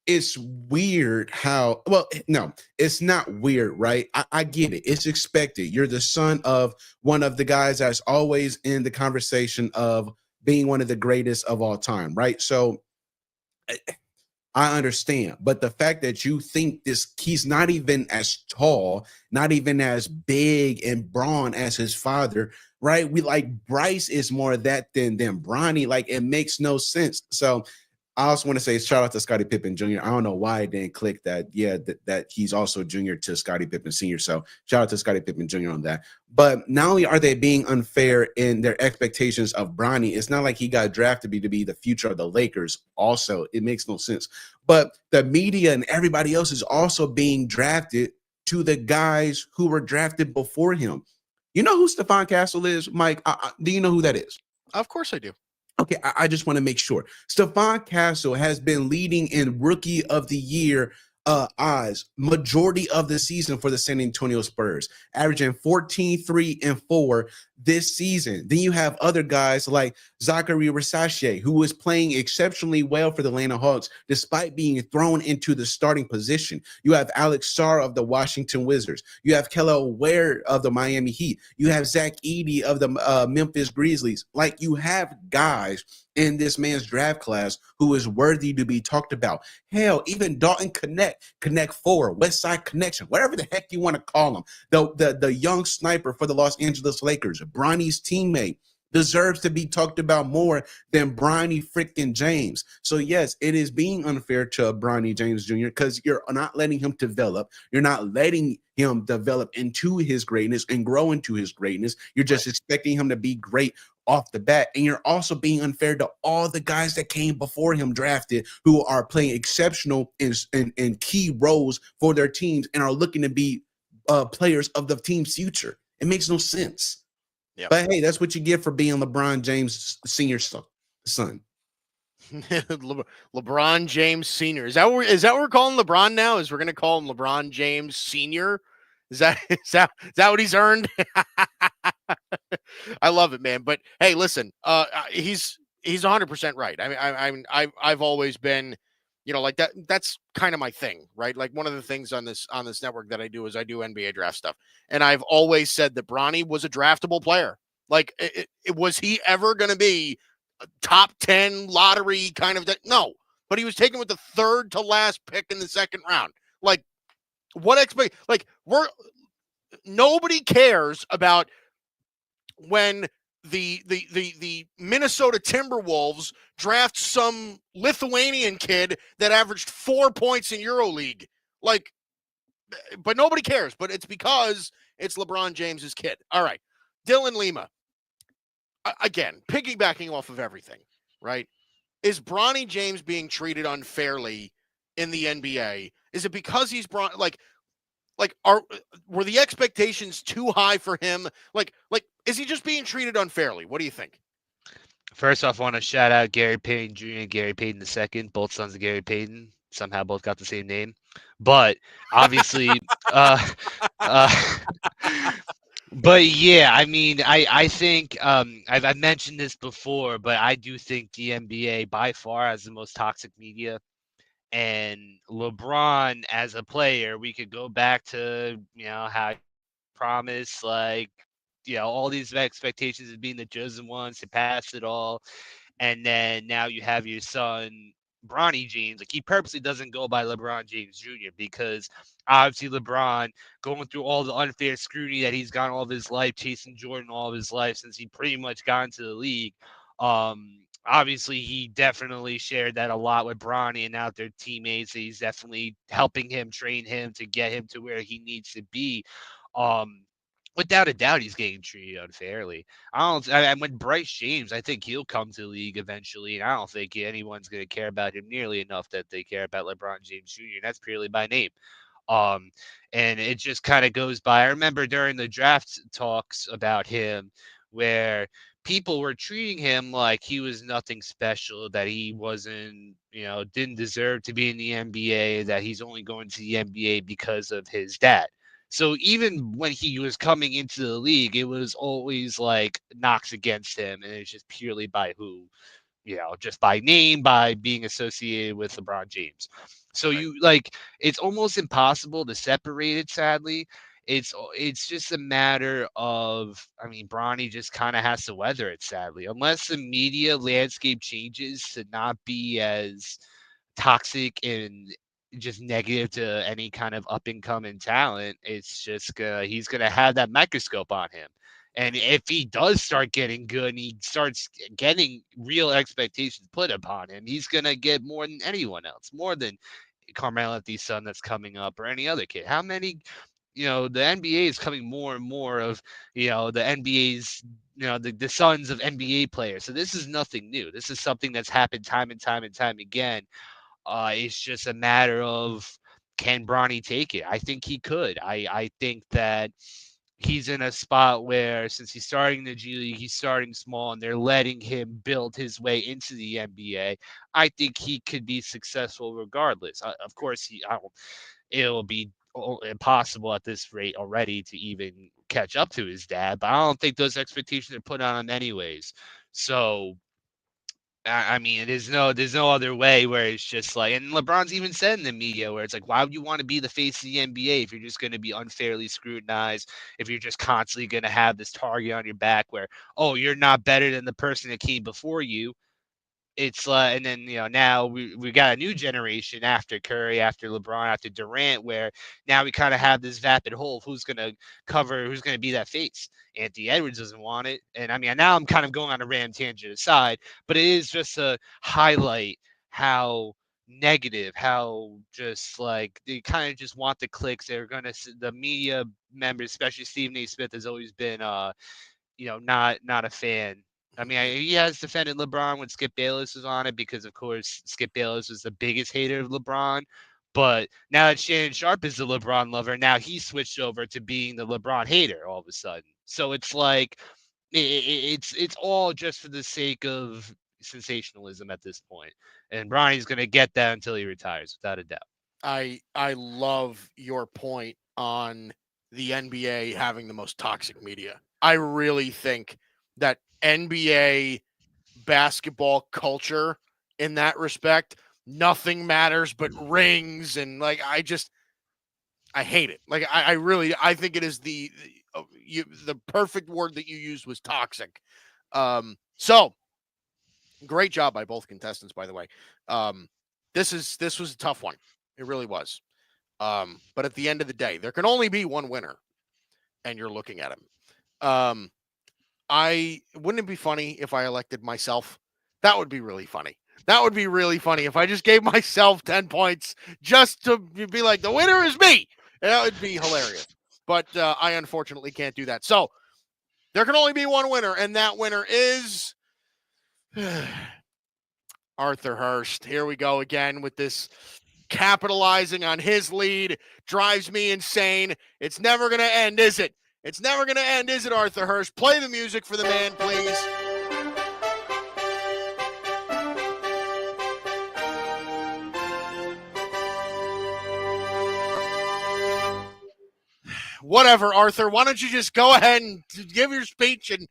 it's weird how, well, no, it's not weird, right? I get it. It's expected. You're the son of one of the guys that's always in the conversation of being one of the greatest of all time, right? So I understand. But the fact that you think he's not even as tall, not even as big and brawn as his father, right? We like Bryce is more of that than Bronny. Like it makes no sense. So I also want to say shout out to Scottie Pippen Jr. I don't know why I didn't click that. Yeah, that he's also junior to Scottie Pippen Sr. So shout out to Scottie Pippen Jr. on that. But not only are they being unfair in their expectations of Bronny, it's not like he got drafted to be the future of the Lakers. Also, it makes no sense. But the media and everybody else is also being drafted to the guys who were drafted before him. You know who Stephon Castle is, Mike? Do you know who that is? Of course I do. Okay, I just want to make sure. Stephon Castle has been leading in Rookie of the Year odds majority of the season for the San Antonio Spurs, averaging 14, 3, and 4 this season. Then you have other guys like Zachary Rasache, who was playing exceptionally well for the Atlanta Hawks despite being thrown into the starting position. You have Alex Sarr of the Washington Wizards. You have Kelly Ware of the Miami Heat. You have Zach Edey of the Memphis Grizzlies. Like, you have guys in this man's draft class who is worthy to be talked about. Hell, even Dalton Connect 4, West Side Connection, whatever the heck you want to call him, the young sniper for the Los Angeles Lakers, Bronny's teammate, deserves to be talked about more than Bronny freaking James. So yes, it is being unfair to Bronny James Jr. because you're not letting him develop. You're not letting him develop into his greatness and grow into his greatness. You're just expecting him to be great off the bat. And you're also being unfair to all the guys that came before him drafted who are playing exceptional in key roles for their teams and are looking to be players of the team's future. It makes no sense. Yep. But hey, that's what you get for being LeBron James Sr.'s son. LeBron James Sr. Is that what we're calling LeBron now? Is we're going to call him LeBron James Sr.? Is that what he's earned? I love it, man. But hey, listen, he's 100% right. I mean, I've always been Like that's kind of my thing, right? Like one of the things on this network that I do is I do NBA draft stuff. And I've always said that Bronny was a draftable player. Like was he ever going to be a top 10 lottery kind of no, but he was taken with the third to last pick in the second round. Like nobody cares about when the Minnesota Timberwolves draft some Lithuanian kid that averaged 4 points in EuroLeague. Like, but nobody cares. But it's because it's LeBron James's kid. All right. Dylan Lima. Again, piggybacking off of everything, right? Is Bronny James being treated unfairly in the NBA? Is it because he's were the expectations too high for him? Like, is he just being treated unfairly? What do you think? First off, I want to shout out Gary Payton Jr. and Gary Payton II, both sons of Gary Payton. Somehow both got the same name. But obviously, but yeah, I mean, I think I've mentioned this before, but I do think the NBA by far has the most toxic media. And LeBron as a player, we could go back to, how promise, like, all these expectations of being the chosen ones to pass it all. And then now you have your son, Bronny James. Like, he purposely doesn't go by LeBron James Jr. because obviously LeBron going through all the unfair scrutiny that he's gotten all of his life, chasing Jordan all of his life since he pretty much got into the league. Obviously, he definitely shared that a lot with Bronny and now their teammates. He's definitely helping him, train him to get him to where he needs to be. Without a doubt, he's getting treated unfairly. And when Bryce James, I think he'll come to the league eventually, and I don't think anyone's going to care about him nearly enough that they care about LeBron James Jr., and that's purely by name. And it just kind of goes by. I remember during the draft talks about him where people were treating him like he was nothing special, that he wasn't, didn't deserve to be in the NBA, that he's only going to the NBA because of his dad. So even when he was coming into the league, it was always like knocks against him, and it's just purely by who, just by name, by being associated with LeBron James. So it's almost impossible to separate it, sadly. It's just a matter of, I mean, Bronny just kind of has to weather it, sadly, unless the media landscape changes to not be as toxic and just negative to any kind of up and coming talent. It's just he's gonna have that microscope on him. And if he does start getting good and he starts getting real expectations put upon him, he's gonna get more than anyone else, more than Carmelo Anthony's son that's coming up or any other kid. How many, the NBA is coming more and more of, the NBA's, the sons of NBA players. So this is nothing new. This is something that's happened time and time and time again. It's just a matter of, can Bronny take it? I think he could. I think that he's in a spot where, since he's starting the G League, he's starting small and they're letting him build his way into the NBA. I think he could be successful regardless. Of course, it'll be impossible at this rate already to even catch up to his dad, but I don't think those expectations are put on him anyways. So I mean, there's no other way where it's just like, and LeBron's even said in the media where it's like, why would you want to be the face of the NBA if you're just going to be unfairly scrutinized, if you're just constantly going to have this target on your back where, oh, you're not better than the person that came before you. It's like, and then, now we got a new generation after Curry, after LeBron, after Durant, where now we kind of have this vapid hole of who's going to be that face. Anthony Edwards doesn't want it. And I mean, now I'm kind of going on a random tangent aside, but it is just to highlight how negative, how just like they kind of just want the clicks. They're going to, the media members, especially Stephen A. Smith, has always been, not a fan. I mean, he has defended LeBron when Skip Bayless was on it because, of course, Skip Bayless was the biggest hater of LeBron. But now that Shannon Sharp is the LeBron lover, now he switched over to being the LeBron hater all of a sudden. So it's like it's all just for the sake of sensationalism at this point. And Bronny's going to get that until he retires, without a doubt. I love your point on the NBA having the most toxic media. I really think that NBA basketball culture in that respect nothing matters but rings. And like, I hate it. Like, I think it is the perfect word that you used was toxic. So great job by both contestants, by the way. This was a tough one. It really was. But at the end of the day, there can only be one winner, and you're looking at him. Wouldn't it be funny if I elected myself? That would be really funny. That would be really funny if I just gave myself 10 points just to be like, the winner is me. That would be hilarious. But I unfortunately can't do that. So there can only be one winner, and that winner is Arthur Hurst. Here we go again with this capitalizing on his lead. Drives me insane. It's never going to end, is it? It's never going to end, is it, Arthur Hurst? Play the music for the man, please. Whatever, Arthur. Why don't you just go ahead and give your speech and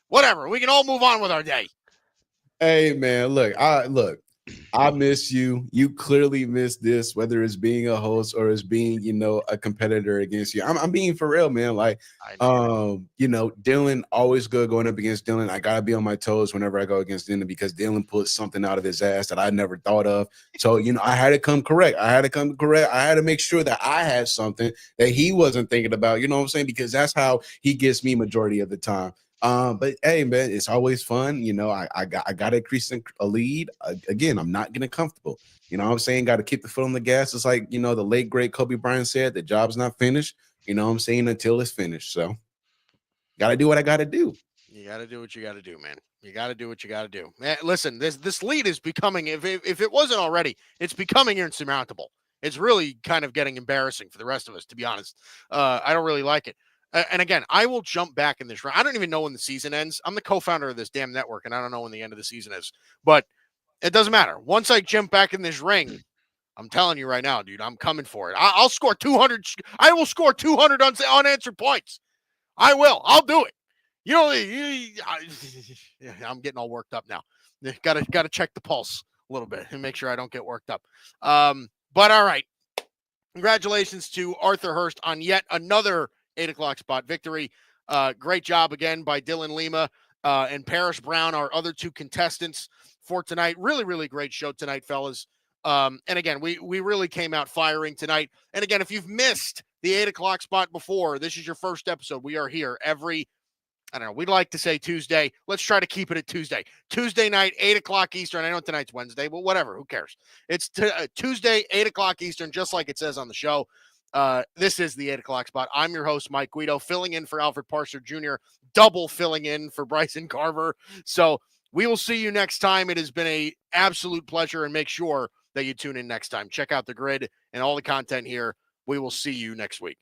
whatever. We can all move on with our day. Hey, man, look, I miss you. You clearly miss this, whether it's being a host or it's being, a competitor against you. I'm being for real, man. Like, Dylan, always good going up against Dylan. I gotta be on my toes whenever I go against Dylan because Dylan puts something out of his ass that I never thought of. So, I had to come correct. I had to make sure that I had something that he wasn't thinking about. You know what I'm saying? Because that's how he gets me majority of the time. But hey, man, it's always fun. I got to increase a lead. Again, I'm not getting comfortable. You know what I'm saying? Got to keep the foot on the gas. It's like, the late, great Kobe Bryant said, the job's not finished. You know what I'm saying? Until it's finished. So got to do what I got to do. You got to do what you got to do, man. You got to do what you got to do. Man, listen, this lead is becoming, if it wasn't already, it's becoming insurmountable. It's really kind of getting embarrassing for the rest of us, to be honest. I don't really like it. And again, I will jump back in this round. I don't even know when the season ends. I'm the co-founder of this damn network, and I don't know when the end of the season is. But it doesn't matter. Once I jump back in this ring, I'm telling you right now, dude, I'm coming for it. I'll score 200. I will score 200 unanswered points. I will. I'll do it. I'm getting all worked up now. Got to check the pulse a little bit and make sure I don't get worked up. But all right. Congratulations to Arthur Hurst on yet another 8 o'clock spot victory. Great job again by Dylan Lima and Parrish Brown, our other two contestants for tonight. Really, really great show tonight, fellas. And again, we really came out firing tonight. And again, if you've missed the 8 o'clock spot before, this is your first episode. We are here every, I don't know, we'd like to say Tuesday. Let's try to keep it at Tuesday. Tuesday night, 8 o'clock Eastern. I know tonight's Wednesday, but whatever. Who cares? It's Tuesday, 8 o'clock Eastern, just like it says on the show. This is the 8 o'clock spot. I'm your host, Mike Guido, filling in for Alfred Parser Jr., double filling in for Bryson Carver. So we will see you next time. It has been an absolute pleasure, and make sure that you tune in next time. Check out the grid and all the content here. We will see you next week.